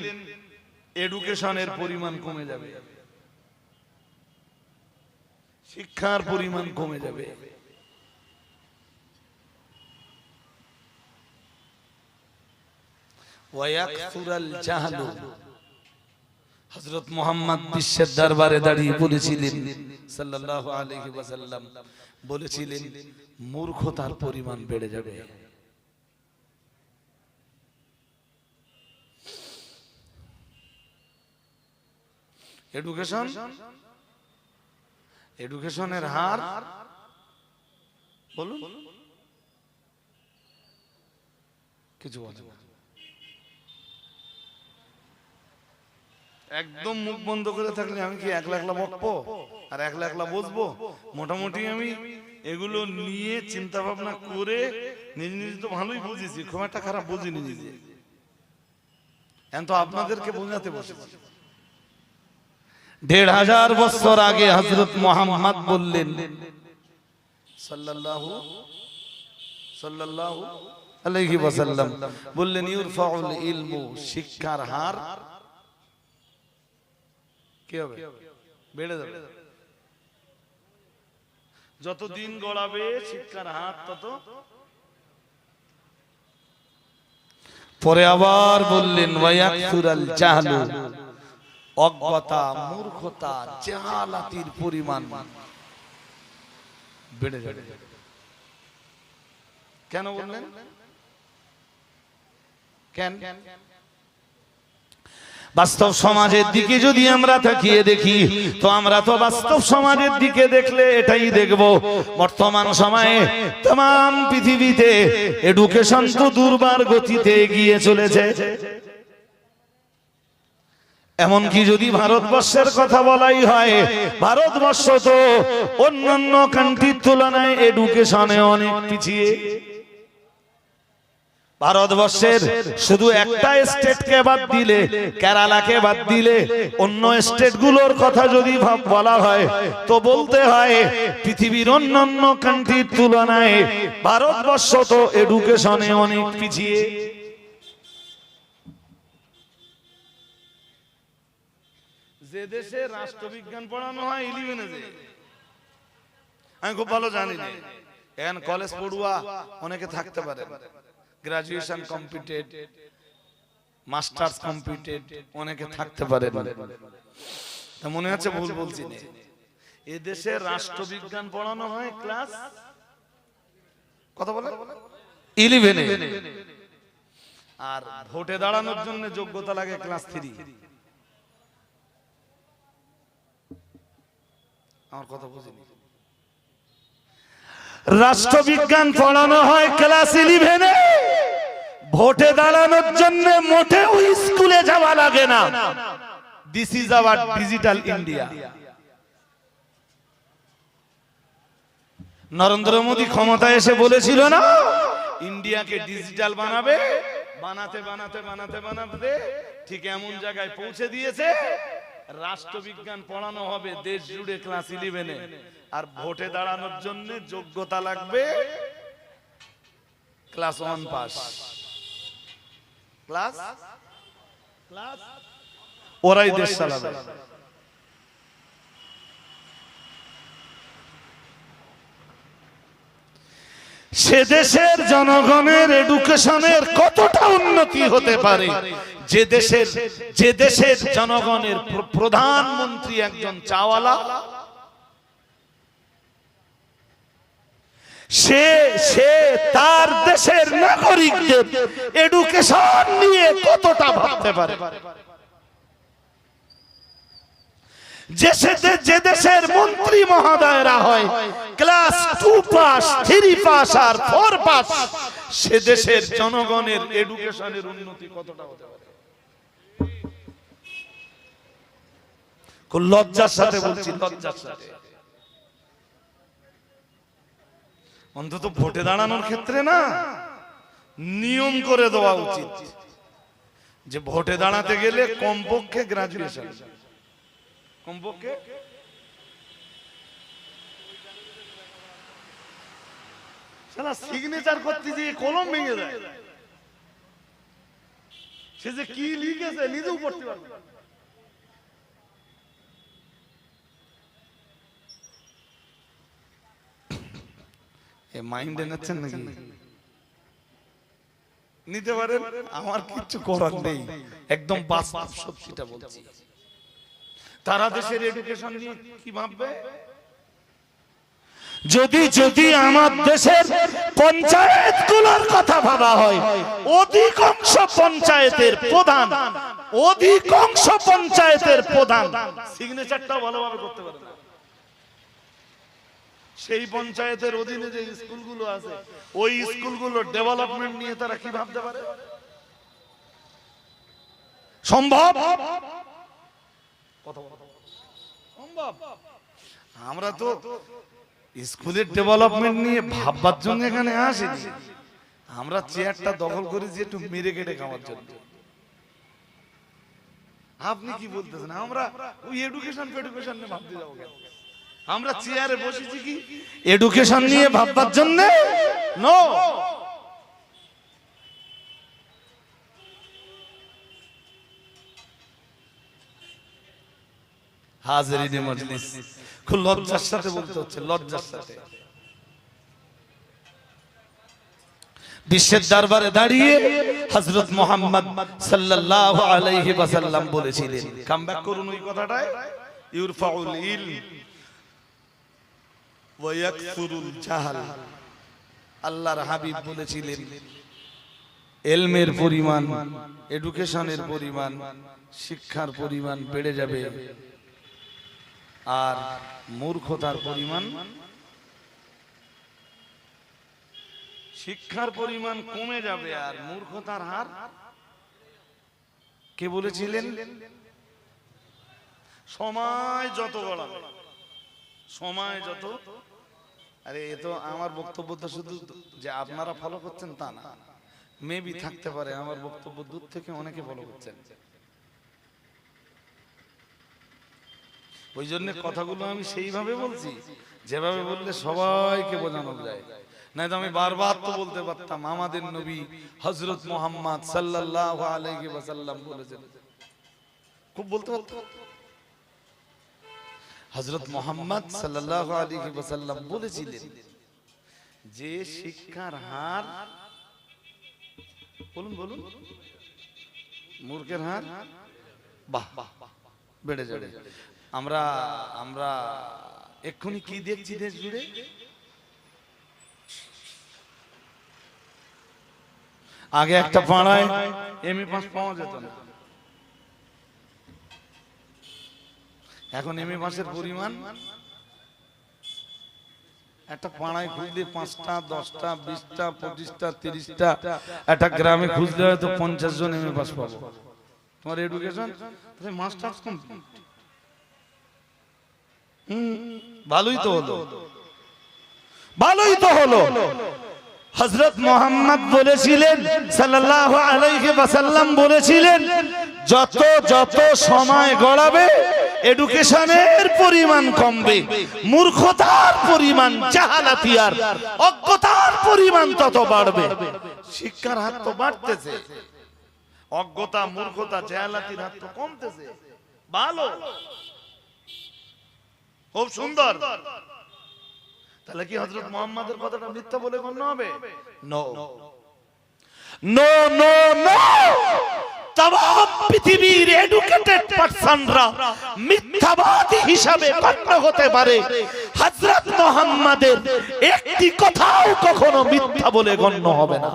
এডুকেশনের পরিমাণ কমে যাবে, শিক্ষার পরিমাণ কমে যাবে। ওয়ায়াকসুরাল জাহলু, হযরত মুহাম্মদ বিশ্বের দরবারে দাঁড়িয়ে বলেছিলেন সাল্লাল্লাহু আলাইহি ওয়াসাল্লাম বলেছিলেন মূর্খতার পরিমাণ বেড়ে যাবে। এডুকেশনের হার বলুন, কিছু বলেন। একদম মুখ বন্ধ করে থাকলে আমি কি একলা একলা বকবো আর একলা একলা বসবো? মোটামুটি আমি এগুলো নিয়ে চিন্তা ভাবনা করে নিজে নিজে তো ভালোই বুঝেছি, খুব একটা খারাপ বুঝিনি নিজে। এখন তো আপনাদেরকে বোঝাতে বসেছি। 1500 বছর আগে হযরত মুহাম্মদ বললেন সাল্লাল্লাহু আলাইহি ওয়াসাল্লাম বললেন ইউরফাউল ইলমু, শিক্ষার হার কি হবে? বেড়ে যাবে। যত দিন গড়াবে শিক্ষার হার তত। পরে আবার বললেন ওয়ায়াকসুরাল জাহলু, অজ্ঞতা, মূর্খতা, জাহালাতির পরিমাণ বেড়ে যাবে। কেন বললেন? কেন? বাস্তব সমাজের দিকে যদি আমরা তাকিয়ে দেখি তো আমরা তো বাস্তব সমাজের দিকে দেখলে এটাই দেখব, বর্তমান সময়ে तमाम পৃথিবীতে এডুকেশন তো দুর্বার গতিতে এগিয়ে চলেছে। এমনকি যদি ভারতবর্ষের কথা বলাই হয়, ভারতবর্ষ তো অন্যান্য কান্ট্রির তুলনায় এডুকেশনে অনেক পিছিয়ে। ভারতবর্ষের শুধু একটা স্টেটকে বাদ দিলে, কেরালাকে বাদ দিলে, অন্য স্টেটগুলোর কথা যদি বলা হয় তো বলতে হয় পৃথিবীর অন্যান্য কান্ট্রির তুলনায় ভারতবর্ষ তো এডুকেশনে অনেক পিছিয়ে। যে দেশে রাষ্ট্রবিজ্ঞান পড়ানো হয় 11-এ, আমি খুব ভালো জানি না, এখন কলেজ পড়ুয়া অনেকে থাকতে পারে, গ্রাজুয়েশন কমপ্লিটেড, মাস্টার্স কমপ্লিটেড অনেকে থাকতে পারে, তা মনে হচ্ছে ভুল বলছি না। এ দেশে রাষ্ট্রবিজ্ঞান পড়ানো হয় ক্লাস কত বলে 11-এ, আর ভোটে দাঁড়ানোর জন্য যোগ্যতা লাগে ক্লাস 3। আমার কথা বুঝিনি। রাষ্ট্রবিজ্ঞান পড়ানো হয় ক্লাস 11-এ, ভোটে দাঁড়ানোর জন্য মোটেও স্কুলে যাওয়া লাগে না। This is our digital India. Narendra Modi ক্ষমতায় এসে বলেছিল না, ইন্ডিয়াকে ডিজিটাল বানাবে, বানাতে বানাতে বানাতে বানাতে ঠিক এমন জায়গায় পৌঁছে দিয়েছে রাষ্ট্রবিজ্ঞান পড়ানো হবে দেশ জুড়ে ক্লাস 11-এ, আর ভোটে দাঁড়ানোর জন্য যোগ্যতা লাগবে ক্লাস 1 পাস। ক্লাস ওরাই দেশ চালাবে। সে দেশের জনগণের এডুকেশনের কতটা উন্নতি হতে পারে যে দেশের জনগণের প্রধানমন্ত্রী একজন চাওয়ালা, সে তার দেশের নাগরিকদের এডুকেশন নিয়ে কতটা ভাবতে পারে। যে দেশের মন্ত্রী মহোদয়রা হয় ক্লাস 2 পাস, 3 পাস আর 4 পাস, সে দেশের জনগণের এডুকেশনের উন্নতি কতটা হতে পারে। খুব লজ্জার সাথে বলছি, লজ্জার সাথে। অন্তত ভোটে দাঁড়ানোর ক্ষেত্রে না নিয়ম করে দেওয়া উচিত যে ভোটে দাঁড়াতে গেলে কমপক্ষে গ্রাজুয়েশন, কমপক্ষে শালা সিগনেচার করতে গিয়ে কলম ভেঙে যায়, সে যে কি লিখেছে নিজেও পড়তে পারবে না। মাইন্ডে নিচ্ছেন নাকি? নিতে পারেন, আমার কিছু করার নেই, একদম বাস্তব সত্যিটা বলছি। তারা দেশের এডুকেশন নিয়ে কি ভাববে? যদি আমার দেশের পঞ্চায়েতগুলোর কথা ভাবা হয়, অধিকাংশ পঞ্চায়েতের প্রধান সিগনেচারটাও ভালোভাবে করতে পারে না। সেই পঞ্চায়েতের অধীনে যে স্কুলগুলো আছে, ওই স্কুলগুলোর ডেভেলপমেন্ট নিয়ে তারা কি ভাবতে পারে? সম্ভব? সম্ভব? আমরা তো স্কুলের ডেভেলপমেন্ট নিয়ে ভাববার জন্য এখানে আসিনি, আমরা চেয়ারটা দখল করেছি একটু মেরে কেটে খাওয়ার জন্য। আপনি কি বলতেছেন? আমরা ওই এডুকেশন নিয়ে ভাবতে যাবো কেন? আমরা চেয়ারে বসেছি কি এডুকেশন নিয়ে ভাববার জন্য? নো। হাজিরিনে মজলিস, খুব লজ্জার সাথে বলতে হচ্ছে, লজ্জার সাথে। বিশ্বের দরবারে দাঁড়িয়ে হযরত মুহাম্মদ সাল্লাল্লাহু আলাইহি ওয়াসাল্লাম বলেছিলেন, কাম ব্যাক করুন ওই কথাটায়, ইউরফাউল ইলম ওয়া ইয়াকসুরুল জাহাল। আল্লাহর হাবিব বলেছিলেন এলমের পরিমাণ, এডুকেশনের পরিমাণ, শিক্ষার পরিমাণ বেড়ে যাবে, আর মূর্খতার পরিমাণ, শিক্ষার পরিমাণ কমে যাবে আর মূর্খতার হার। কে বলেছিলেন? সময় যত গড়াবে, সময় যত, আরে এ তো আমার বক্তব্যটা শুধু যে আপনারা ফলো করছেন তা না, মেবি থাকতে পারে আমার বক্তব্য দূর থেকে অনেকে ফলো করছেন। ওই জন্য কথাগুলো আমি সেইভাবে বলছি যেভাবে বললে সবাইকে বোঝানো যায়। নাই তো আমি বারবার তো বলতে পারতাম আমাদের নবী হযরত মুহাম্মদ সাল্লাল্লাহু আলাইহি ওয়াসাল্লাম বলেছেন, খুব বলতে পারতাম। হযরত মুহাম্মদ সাল্লাল্লাহু আলাইহি ওয়াসাল্লাম বলেছিলেন যে শিক্ষার হার, বলুন বলুন, মূর্খের হার বাহ বেড়ে যাবে। আমরা আমরা এক্ষুনি কি দেখছি দেশ জুড়ে? আগে একটা পাড়ায় এমএ পাস পাওয়া যেত না, এখন এমএ পাসের পরিমাণ একটা পাড়ায় খুঁজলে 5টা 10টা 20টা 25টা 30টা, একটা গ্রামে খুঁজলে হয়তো 50 জন এমএ পাস পাবো। তোমার এডুকেশন মাস্টার্স কমপ্লিট, ভালোই তো হলো, ভালোই তো হলো। হযরত মুহাম্মদ বলেছিলেন সাল্লাল্লাহু আলাইহি ওয়াসাল্লাম বলেছিলেন, যত যত সময় গড়াবে এডুকেশনের পরিমাণ কমবে, মূর্খতার পরিমাণ, জাহালাতি আর অজ্ঞতার পরিমাণ তত বাড়বে। শিক্ষার হার তো বাড়তেছে, অজ্ঞতা মূর্খতা জাহালাতির হার তো কমতেছে। ভালো, খুব সুন্দর। তাহলে কি হযরত মুহাম্মাদের কথাটা মিথ্যা বলে গণ্য হবে? নো নো নো নো, तमाम পৃথিবীর এডুকেটেড পারসনরা মিথ্যাবাদী হিসাবে গণ্য হতে পারে, হযরত মুহাম্মাদের একটি কথাও কখনো মিথ্যা বলে গণ্য হবে না।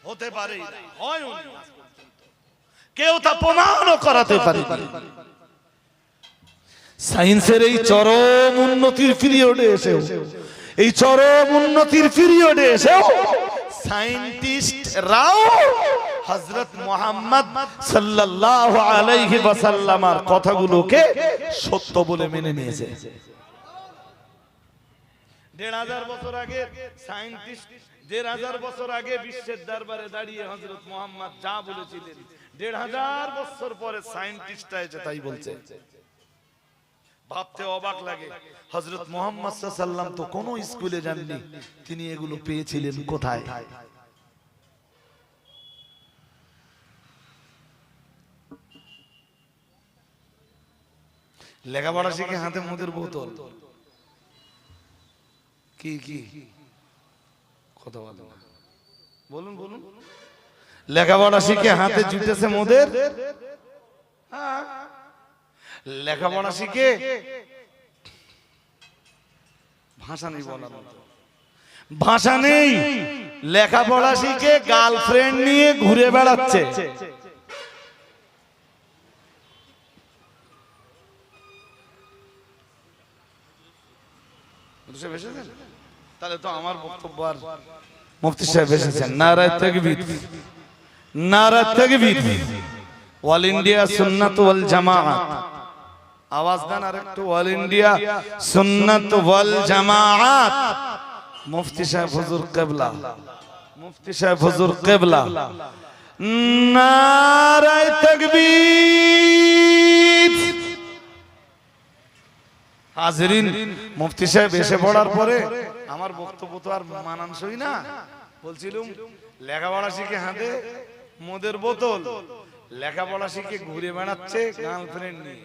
হতে পারে, হয় কেউ তা প্রমাণও করাতে পারে। সায়েন্সের এই চরম উন্নতির পিরিয়ডে এসেও, এই চরম উন্নতির পিরিয়ডে এসেও সায়েন্টিস্টরাও হযরত মুহাম্মদ সাল্লাল্লাহু আলাইহি ওয়াসাল্লামের কথাগুলোকে সত্য বলে মেনে নিয়েছে। ১৫০০ বছর আগে সায়েন্টিস্ট, ১৫০০ বছর আগে বিশ্বের দরবারে দাঁড়িয়ে হযরত মুহাম্মদ যা বলেছিলেন, ১৫০০ বছর পরে সায়েন্টিস্টরা এসে তাই বলছে। ভাবতে অবাক লাগে, হযরত মুহাম্মদ সাল্লাল্লাহু আলাইহি ওয়াসাল্লাম তো কোন স্কুলে যাননি, তিনি এগুলো পেয়েছিলেন কোথায়? লেখাপড়া শিখে হাতে মদের বোতল, কি কি কথা বলেন, বলুন বলুন। লেখাপড়া শিখে হাতে জুটেছে মদের, লেখাপড়া শিখে ভাষা নেই বলার মতো, ভাষা নেই, লেখাপড়া শিখে গার্লফ্রেন্ড নিয়ে ঘুরে বেড়াচ্ছে। তাহলে তো আমার বক্তব্য আর মুফতি সাহেব এসেছেন, নারায়ে তাকবীর, নারায়ে তাকবীর, অল ইন্ডিয়া সুন্নাত ওয়াল জামাআত। আওয়াজ দেন আরেকটু, অল ইন্ডিয়া সুন্নাত ওয়াল জামাআত। মুফতি সাহেব হুজুর কিবলা, মুফতি সাহেব হুজুর কিবলা, নারায়ে তাকবীর। হাজিরিন, মুফতি সাহেব এসে পড়ার পরে আমার বক্তব্য তো আর মানানসই না। বলছিলাম লেখাপড়া শিখে হাতে মদের বোতল, লেখাপড়া শিখে ঘুরে বেড়াচ্ছে গার্লফ্রেন্ড নিয়ে।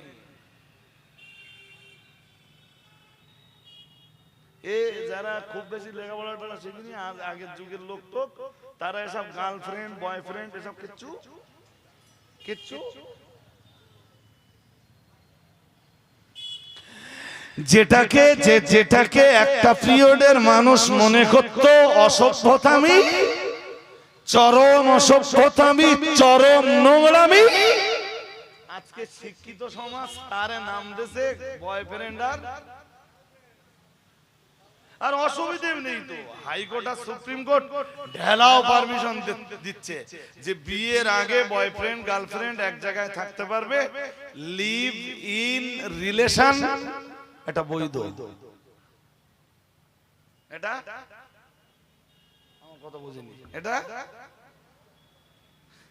এ যারা খুব বেশি লেখাপড়া শিখেনি, আগের যুগের লোক তো, তারা এসব গার্লফ্রেন্ড বয়ফ্রেন্ড এসব কিচ্ছু কিচ্ছু। যেটাকে একটা পিরিয়ডের মানুষ মনে করত অসভ্যতামি, চরম অসভ্যতামি, চরম নোংরামি, আজকে শিক্ষিত সমাজ তারে নাম দিয়েছে বয়ফ্রেন্ড। আর অসুবিধে নেই তো, হাইকোর্ট আর সুপ্রিম কোর্ট ঢেলাও পারমিশন দিচ্ছে যে বিয়ের আগে বয়ফ্রেন্ড গার্লফ্রেন্ড এক জায়গায় থাকতে পারবে, লিভ ইন রিলেশন এটা বৈধ। এটা আমার কথা বুঝিনি, এটা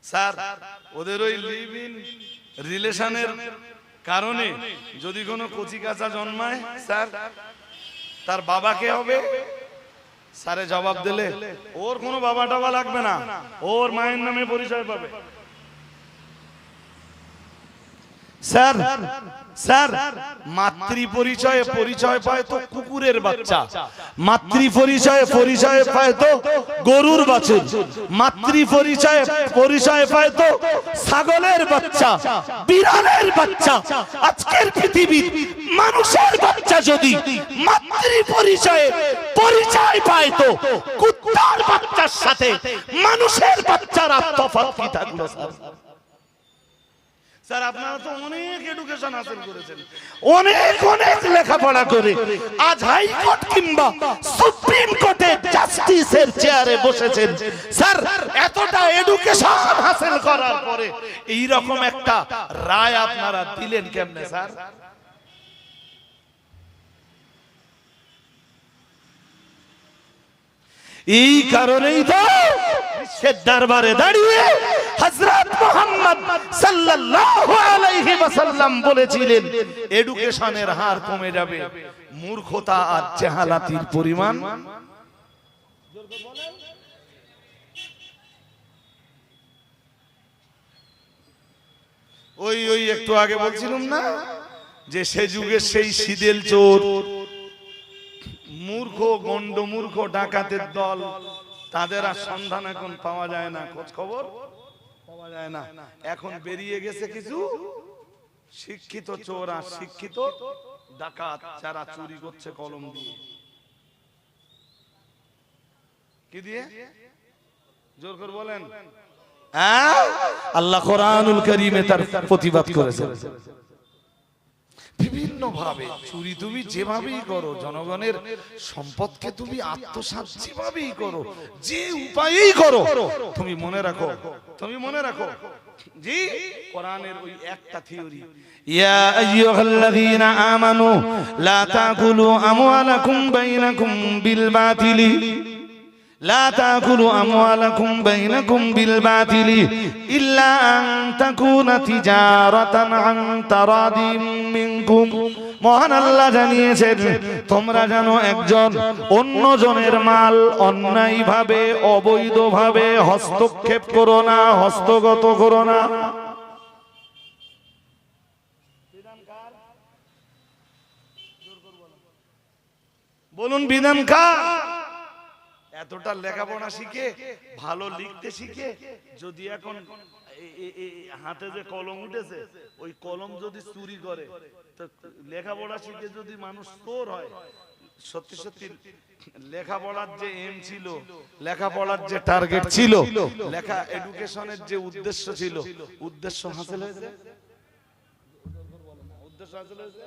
স্যার ওদের ওই লিভ ইন রিলেশনের কারণে যদি কোনো কচি কাঁচা জন্মায় স্যার, তার বাবা কে হবে? স্যারে জবাব দিলে ওর কোনো বাবা টাবা লাগবে না, ওর মায়ের নামে পরিচয় পাবে। স্যার স্যার মাতৃ পরিচয়ে পরিচয় পায় তো কুকুরের বাচ্চা, মাতৃ পরিচয়ে পরিচয় পায় তো গরুর বাছুর, মাতৃ পরিচয়ে পরিচয় পায় তো ছাগলের বাচ্চা, বিড়ালের বাচ্চা। আজকের পৃথিবীর মানুষের বাচ্চা যদি মাতৃ পরিচয়ে পরিচয় পায় তো কুত্তার বাচ্চার সাথে মানুষের বাচ্চার তফাৎ কি থাকলো? স্যার আপনারা তো অনেক এডুকেশন হাসিল করেছেন, অনেক অনেক লেখাপড়া করে আজ হাইকোর্ট কিংবা সুপ্রিম কোর্টে জাস্টিসের চেয়ারে বসেছেন। স্যার এতটা এডুকেশন হাসিল করার পরে এই রকম একটা রায় আপনারা দিলেন কেমনে স্যার? এই কারণেই তো বিশ্বের দরবারে দাঁড়িয়ে হযরত মুহাম্মদ সাল্লাল্লাহু আলাইহি ওয়াসাল্লাম বলেছিলেন এডুকেশনের হার কমে যাবে, মূর্খতা আর জাহালাতির পরিমাণ। ওই একটু আগে বলছিলাম না যে সে যুগের সেই সিদেল চোর, মূর্খ গন্ড মূর্খ ডাকাতের দল, তাদের আর সন্ধান এখন পাওয়া যায় না, খোঁজ খবর পাওয়া যায় না। এখন বেরিয়ে গেছে কিছু শিক্ষিত চোর আর শিক্ষিত ডাকাত, যারা চুরি করছে কলম দিয়ে। কি দিয়ে? জোর করে বলেন। আল্লাহ কোরআনুল কারীমে তার প্রতিবাদ করেছেন। বিভিন্ন ভাবে চুরি তুমি যেভাবেই করো, জনগণের সম্পদকে তুমি আত্মসাৎ যেভাবেই করো, যে উপায়েই করো, তুমি মনে রাখো, তুমি মনে রাখো জি কোরআনের ওই একটা থিওরি, ইয়া আইয়ুহাল্লাযীনা আমানু লা তাকুলু আমওয়ালাকুম বাইনাকুম বিল বাতিলি لا تأكلوا أموالكم بينكم بالباطل إلا أن تكون تجارة عن تراض منكم। মহান আল্লাহ জানিয়েছেন তোমরা যেন একজন অন্যজনের মাল অন্যায়ভাবে অবৈধভাবে হস্তক্ষেপ করো না, হস্তগত করো না। বলুন বিধান কার? এতটা লেখাপড়া শিখে, ভালো লিখতে শিখে, যদি এখন হাতে যে কলম উঠেছে ওই কলম যদি চুরি করে, তো লেখাপড়া শিখে যদি মানুষ চোর হয়, সত্যি সত্যি লেখাপড়ার যে এম ছিল, লেখাপড়ার যে টার্গেট ছিল, লেখা এডুকেশনের যে উদ্দেশ্য ছিল, উদ্দেশ্য হাসিল হয়েছে? উদ্দেশ্য হাসিল হয়েছে?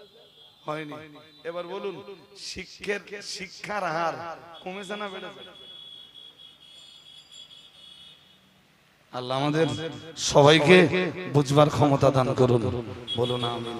হয়নি। এবার বলুন শিক্ষার হার কমেছে না বেড়েছে? আল্লাহ আমাদের সবাইকে বুঝবার ক্ষমতা দান করুন, বলুন আমিন।